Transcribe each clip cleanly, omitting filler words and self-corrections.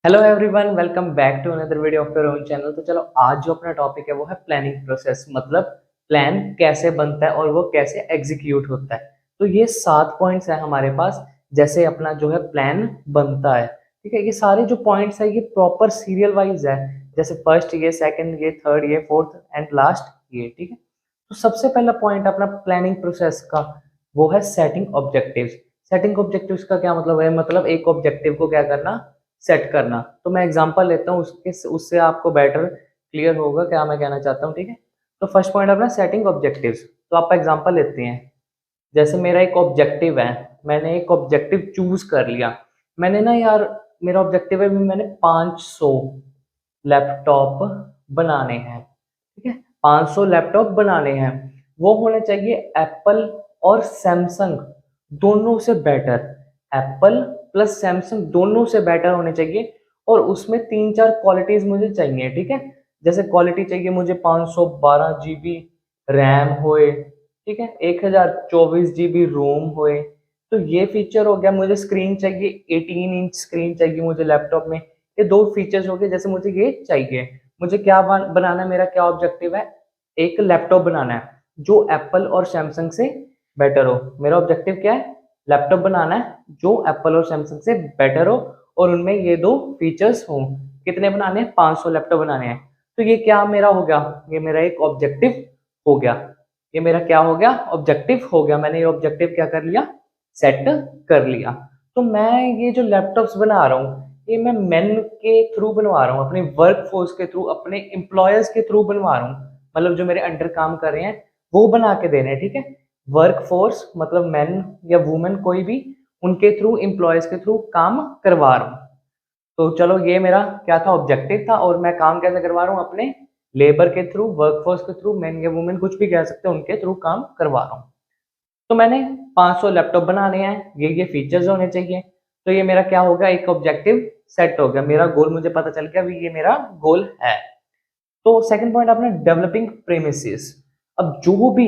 Hello everyone, welcome back to another video of your own channel. तो चलो, आज जो अपना टॉपिक है वो है प्लानिंग प्रोसेस, मतलब प्लान कैसे बनता है और वो कैसे एग्जीक्यूट होता है। तो ये 7 पॉइंट्स है हमारे पास, जैसे अपना जो है प्लान बनता है। ठीक है, ये सारे जो पॉइंट्स है ये प्रॉपर सीरियल वाइज है, जैसे फर्स्ट ये, सेकंड ये, थर्ड ये, फोर्थ एंड लास्ट ये। ठीक है, तो सबसे पहला पॉइंट अपना प्लानिंग प्रोसेस का वो है सेटिंग ऑब्जेक्टिव्स। सेटिंग ऑब्जेक्टिव्स का क्या मतलब है? मतलब एक ऑब्जेक्टिव को क्या करना, सेट करना। तो मैं एग्जांपल लेता हूँ उसके, उससे आपको बेटर क्लियर होगा क्या मैं कहना चाहता हूँ। ठीक है, तो फर्स्ट पॉइंट अपना सेटिंग ऑब्जेक्टिव्स। तो आप एग्जांपल लेते हैं, जैसे मेरा एक ऑब्जेक्टिव है, मैंने एक ऑब्जेक्टिव चूज कर लिया। मैंने ना यार, मेरा ऑब्जेक्टिव है, मैंने 500 लैपटॉप बनाने हैं। ठीक है, 500 लैपटॉप बनाने हैं। वो होने चाहिए एप्पल और सैमसंग दोनों से बेटर। एप्पल प्लस सैमसंग दोनों से बेटर होने चाहिए, और उसमें 3-4 क्वालिटीज मुझे चाहिए। ठीक है, जैसे क्वालिटी चाहिए मुझे 512 GB रैम होए। ठीक है, 1024 GB रोम होए। तो ये फीचर हो गया। मुझे स्क्रीन चाहिए, 18 इंच स्क्रीन चाहिए मुझे लैपटॉप में। ये 2 फीचर्स हो गए, जैसे मुझे ये चाहिए। मुझे क्या बनाना है, मेरा क्या ऑब्जेक्टिव है? एक लैपटॉप बनाना है जो एप्पल और सैमसंग से बेटर हो। मेरा ऑब्जेक्टिव क्या है? लैपटॉप बनाना है जो एप्पल और सैमसंग से बेटर हो, और उनमें ये 2 फीचर्स हों। कितने बनाने हैं? 500 लैपटॉप बनाने हैं। तो ये क्या मेरा हो गया? ये मेरा एक ऑब्जेक्टिव हो गया। ये मेरा क्या हो गया? ऑब्जेक्टिव हो गया। मैंने ये ऑब्जेक्टिव क्या कर लिया? सेट कर लिया। तो मैं ये जो लैपटॉप्स बना रहा हूँ, ये मैं मेन के थ्रू बनवा रहा हूँ, अपने वर्क फोर्स के थ्रू, अपने एम्प्लॉयर्स के थ्रू बनवा रहा हूँ। मतलब जो मेरे अंडर काम कर रहे हैं वो बना के दे रहे हैं। ठीक है, वर्क फोर्स मतलब मैन या वुमेन कोई भी, उनके थ्रू, एम्प्लॉयर्स के थ्रू काम करवा रहा हूँ। तो चलो, ये मेरा क्या था? ऑब्जेक्टिव था। और मैं काम कैसे करवा रहा हूँ? अपने लेबर के थ्रू, वर्कफोर्स के थ्रू, मैन या वुमेन कुछ भी कह सकते हैं, उनके थ्रू काम करवा रहा हूँ। तो मैंने 500 लैपटॉप बनाने हैं, ये फीचर्स होने चाहिए। तो ये मेरा क्या होगा? एक ऑब्जेक्टिव सेट हो गया। मेरा गोल मुझे पता चल गया, अभी ये मेरा गोल है। तो सेकंड पॉइंट अपना डेवलपिंग प्रेमिसेस। अब जो भी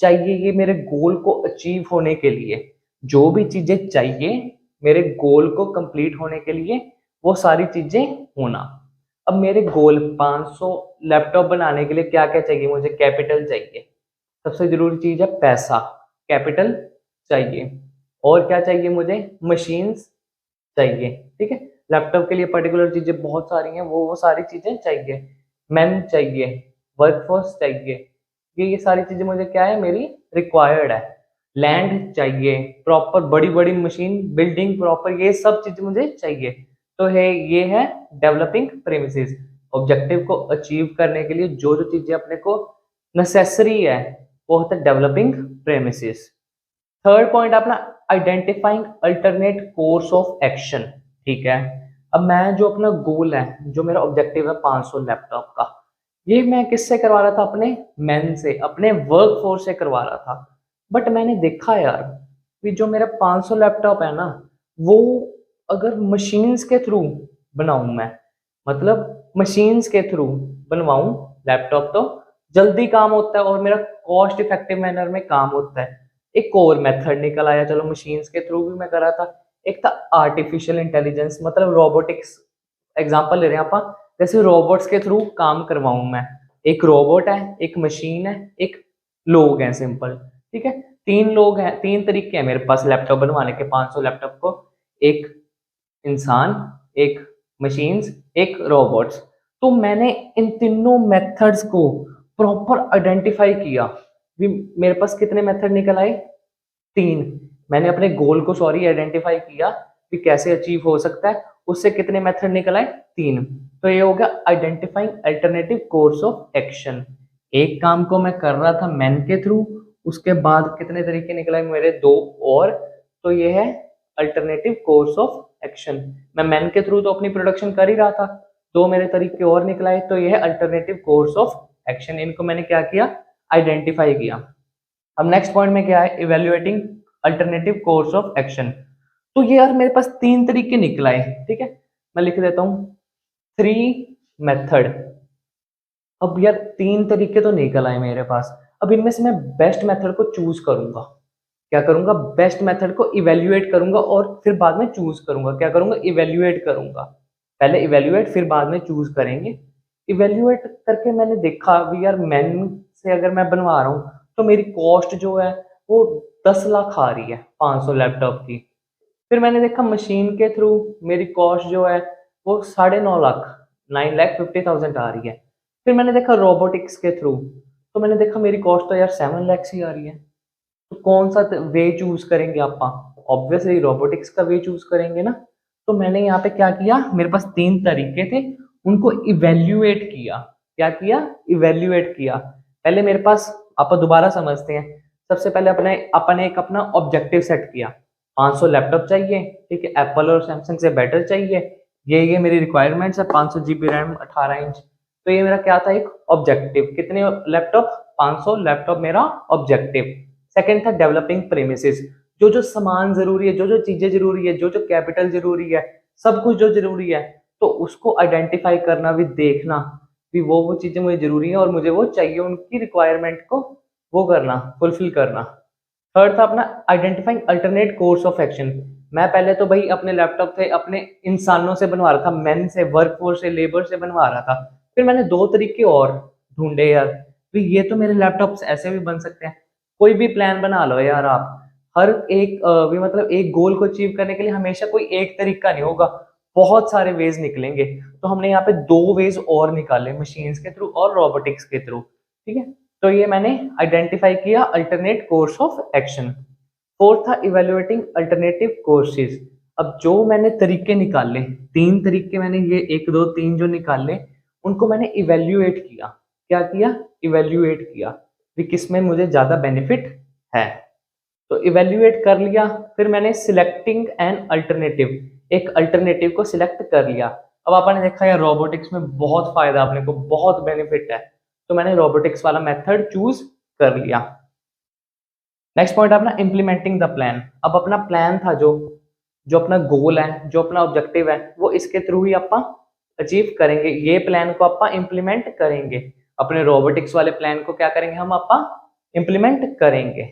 चाहिए ये मेरे गोल को अचीव होने के लिए, जो भी चीजें चाहिए मेरे गोल को कंप्लीट होने के लिए, वो सारी चीजें होना। अब मेरे गोल 500 लैपटॉप बनाने के लिए क्या क्या चाहिए? मुझे कैपिटल चाहिए, सबसे जरूरी चीज है पैसा, कैपिटल चाहिए। और क्या चाहिए मुझे? मशीन्स चाहिए। ठीक है, लैपटॉप के लिए पर्टिकुलर चीजें बहुत सारी हैं, वो सारी चीजें चाहिए। मैन चाहिए, वर्कफोर्स चाहिए। ये सारी चीजें मुझे क्या है? मेरी रिक्वायर्ड है। लैंड चाहिए, प्रॉपर बड़ी बड़ी मशीन, बिल्डिंग प्रॉपर, ये सब चीजें मुझे चाहिए। तो है, ये है डेवलपिंग प्रेमिसेस। ऑब्जेक्टिव को अचीव करने के लिए जो जो चीजें अपने को नेसेसरी है, वो होता है डेवलपिंग प्रेमिसेस। थर्ड पॉइंट अपना identifying alternate course of action. ठीक है, अब मैं जो अपना गोल है, जो मेरा ऑब्जेक्टिव है 500 लैपटॉप का, ये मैं किससे करवा रहा था? अपने मैन से, अपने वर्क फोर्स से करवा रहा था। बट मैंने देखा यार कि जो मेरा 500 लैपटॉप है ना, वो अगर मशीन्स के थ्रू बनाऊं मैं, मतलब मशीन्स के थ्रू बनवाऊं लैपटॉप, तो जल्दी काम होता है और मेरा कॉस्ट इफेक्टिव मैनर में काम होता है। एक और मेथड निकल आया, चलो मशीन्स के थ्रू भी मैं करा था। एक था आर्टिफिशियल इंटेलिजेंस, मतलब रोबोटिक्स। एग्जांपल ले रहे हैं आप, जैसे रोबोट्स के थ्रू काम करवाऊं मैं। एक रोबोट है, एक मशीन है, एक लोग हैं, सिंपल। ठीक है, 3 लोग हैं, 3 तरीके हैं मेरे पास लैपटॉप बनवाने के 500 लैपटॉप को। एक इंसान, एक मशीन्स, एक रोबोट्स। तो मैंने इन तीनों मेथड्स को प्रॉपर आइडेंटिफाई किया। भी मेरे पास कितने मेथड निकल आए? 3। मैंने अपने गोल को, सॉरी, आइडेंटिफाई किया कि कैसे अचीव हो सकता है, उससे कितने मेथड निकल आए? 3। तो ये हो गया identifying alternative course of action. एक काम को मैं कर रहा था मैन के थ्रू, उसके बाद कितने तरीके निकल आए मेरे? 2 और। तो ये है अल्टरनेटिव कोर्स ऑफ एक्शन। मैं मैन के थ्रू तो अपनी प्रोडक्शन कर ही रहा था, 2 मेरे तरीके और निकल आए। तो ये है अल्टरनेटिव कोर्स ऑफ एक्शन। इनको मैंने क्या किया? आइडेंटिफाई किया। अब नेक्स्ट पॉइंट में क्या है? Evaluating alternative course of action. तो ये यार मेरे पास 3 तरीके निकल आए। ठीक है, मैं लिख देता हूं, 3 मेथड अब यार 3 तरीके तो निकल आए मेरे पास। अब इनमें से मैं बेस्ट मेथड को चूज करूंगा। क्या करूंगा? बेस्ट मेथड को इवेल्युएट करूंगा और फिर बाद में चूज करूंगा। क्या करूंगा? इवेल्युएट करूंगा। पहले इवेल्युएट फिर बाद में चूज करेंगे। इवेल्युएट करके मैंने देखा अभी यार, मैन से अगर मैं बनवा रहा हूँ तो मेरी कॉस्ट जो है वो 10 लाख आ रही है 500 लैपटॉप की। फिर मैंने देखा मशीन के थ्रू मेरी कॉस्ट जो है वो 9.5 लाख 9,50,000 आ रही है। फिर मैंने देखा रोबोटिक्स के थ्रू, तो मैंने देखा मेरी कॉस्ट तो यार 7 lakhs ही आ रही है। तो कौन सा वे चूज करेंगे आप? ऑब्वियसली रोबोटिक्स का वे चूज करेंगे ना। तो मैंने यहाँ पे क्या किया, मेरे पास 3 तरीके थे, उनको इवेल्युएट किया। क्या किया? इवेल्युएट किया। पहले मेरे पास, आप दोबारा समझते हैं। सबसे पहले अपने एक अपना ऑब्जेक्टिव सेट किया। 500 लैपटॉप चाहिए, ठीक है, एप्पल और सैमसंग से बेटर चाहिए। ये मेरी रिक्वायरमेंट्स है, 500 GB रैम, 18 इंच। तो ये मेरा क्या था, एक ऑब्जेक्टिव। कितने लैपटॉप? 500 लैपटॉप मेरा ऑब्जेक्टिव। सेकंड था डेवलपिंग प्रेमिसेस। जो जो सामान जरूरी है, जो जो चीजें जरूरी है, जो जो कैपिटल जरूरी है, सब कुछ जो जरूरी है, तो उसको आइडेंटिफाई करना भी, देखना भी वो चीजें मुझे जरूरी है और मुझे वो चाहिए, उनकी रिक्वायरमेंट को वो करना, फुलफिल करना। थर्ड था अपना identifying alternate course of action. मैं पहले तो भाई अपने लैपटॉप थे अपने इंसानों से बनवा रहा था, मैन से, वर्कफोर्स से, लेबर से बनवा रहा था। फिर मैंने 2 तरीके और ढूंढे यार, भी ये तो मेरे लैपटॉप्स ऐसे भी बन सकते हैं। कोई भी प्लान बना लो यार आप, हर एक भी मतलब एक गोल को अचीव करने के लिए हमेशा कोई एक तरीका नहीं होगा, बहुत सारे वेज निकलेंगे। तो हमने यहाँ पे 2 वेज और निकाले, मशीन्स के थ्रू और रोबोटिक्स के थ्रू, ठीक है। तो ये मैंने आइडेंटिफाई किया alternate course of action. Fourth था इवेल्युएटिंग अल्टरनेटिव कोर्सेज। अब जो मैंने तरीके निकाले, 3 तरीके मैंने, ये 1 2 3 जो निकाले, उनको मैंने इवेल्युएट किया। क्या किया? इवेल्युएट किया कि किसमें मुझे ज्यादा बेनिफिट है। तो इवेल्युएट कर लिया, फिर मैंने सिलेक्टिंग एन अल्टरनेटिव, एक अल्टरनेटिव को सिलेक्ट कर लिया। अब आपने देखा यार रोबोटिक्स में बहुत फायदा, अपने को बहुत बेनिफिट है, तो मैंने रोबोटिक्स वाला मेथड चूज कर लिया। नेक्स्ट पॉइंट अपना इम्प्लीमेंटिंग द प्लान। अब अपना प्लान था, जो जो अपना गोल है, जो अपना ऑब्जेक्टिव है, वो इसके थ्रू ही आप अचीव करेंगे। ये प्लान को आप इम्प्लीमेंट करेंगे, अपने रोबोटिक्स वाले प्लान को क्या करेंगे हम, आप इम्प्लीमेंट करेंगे।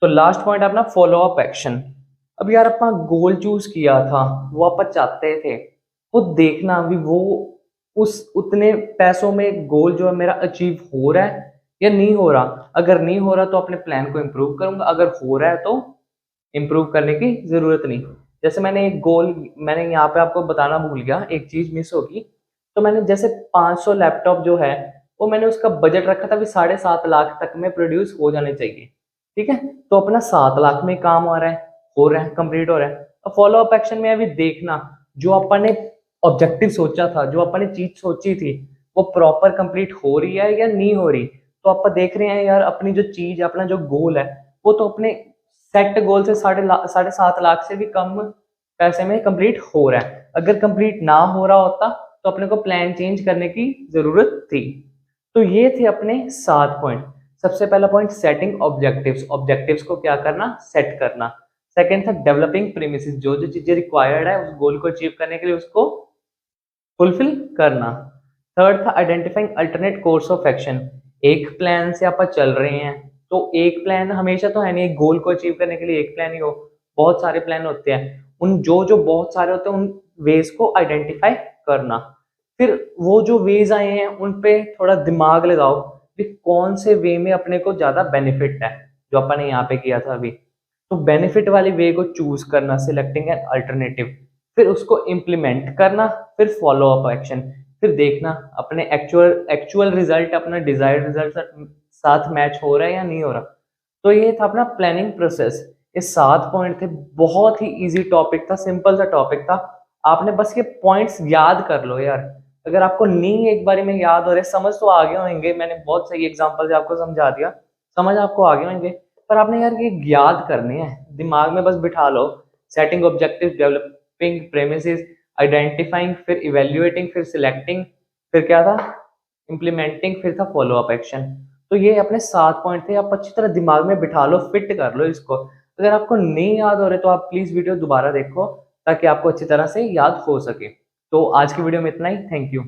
तो लास्ट पॉइंट अपना फॉलो अप एक्शन। अब यार अपना गोल चूज किया था, वो आप चाहते थे, वो देखना भी वो उस उतने पैसों में गोल जो है मेरा अचीव हो रहा है या नहीं हो रहा। अगर नहीं हो रहा तो अपने प्लान को इम्प्रूव करूंगा, अगर हो रहा है तो इम्प्रूव करने की जरूरत नहीं। जैसे मैंने एक गोल, मैंने यहाँ पे आपको बताना भूल गया, एक चीज मिस होगी। तो मैंने जैसे 500 लैपटॉप जो है, वो मैंने उसका बजट रखा था भी 7.5 लाख तक में प्रोड्यूस हो जाने चाहिए, ठीक है। तो अपना 7 लाख में काम आ रहा है, हो रहा है, कंप्लीट हो रहा है। अब फॉलो अप एक्शन में अभी देखना, जो अपन ने ऑब्जेक्टिव सोचा था, जो अपन ने चीज सोची थी, वो प्रॉपर कंप्लीट हो रही है या नहीं हो रही। तो आप देख रहे हैं यार, अपनी जो चीज, अपना जो गोल है, वो तो अपने सेट गोल से 7.5 लाख से भी कम पैसे में कंप्लीट हो रहा है। अगर कंप्लीट ना हो रहा होता तो अपने को प्लान चेंज करने की जरूरत थी। तो ये थे अपने 7 पॉइंट। सबसे पहला पॉइंट सेटिंग ऑब्जेक्टिव्स, ऑब्जेक्टिव्स को क्या करना, सेट करना। सेकंड था डेवलपिंग प्रीमिसेस, जो जो चीजें रिक्वायर्ड है उस गोल को अचीव करने के लिए उसको फुलफिल करना। थर्ड था identifying alternate course of action. एक प्लान से आप चल रहे हैं, तो एक प्लान हमेशा तो है नहीं, एक गोल को अचीव करने के लिए एक प्लान ही हो, बहुत सारे प्लान होते हैं। उन जो जो बहुत सारे होते हैं उन वेज को आइडेंटिफाई करना। फिर वो जो वेज आए हैं उन पे थोड़ा दिमाग लगाओ कि कौन से वे में अपने को ज्यादा बेनिफिट है, जो अपन ने यहाँ पे किया था अभी। तो बेनिफिट वाली वे को चूज करना, सिलेक्टिंग एन अल्टरनेटिव, फिर उसको इम्प्लीमेंट करना, फिर फॉलो अप एक्शन, फिर देखना अपने एक्चुअल एक्चुअल रिजल्ट अपना डिजायर्ड रिजल्ट साथ मैच हो रहा है या नहीं हो रहा। तो ये था अपना प्लानिंग प्रोसेस। ये 7 पॉइंट थे, बहुत ही इजी टॉपिक था, सिंपल सा टॉपिक था। आपने बस ये पॉइंट्स याद कर लो यार। अगर आपको नहीं एक बारी में याद हो रहे, समझ तो आ गए होंगे, मैंने बहुत सही एग्जांपल से आपको समझा दिया, समझ आपको आ गए होंगे, पर आपने यार ये याद करने हैं, दिमाग में बस बिठा लो। Setting objective, developing premises, identifying, फिर इवेल्युएटिंग, फिर सिलेक्टिंग, फिर क्या था, इम्प्लीमेंटिंग, फिर था फॉलो अप एक्शन। तो ये अपने 7 पॉइंट थे, आप अच्छी तरह दिमाग में बिठा लो, फिट कर लो इसको। अगर आपको नहीं याद हो रहे तो आप प्लीज वीडियो दोबारा देखो, ताकि आपको अच्छी तरह से याद हो सके। तो आज की वीडियो में इतना ही, थैंक यू।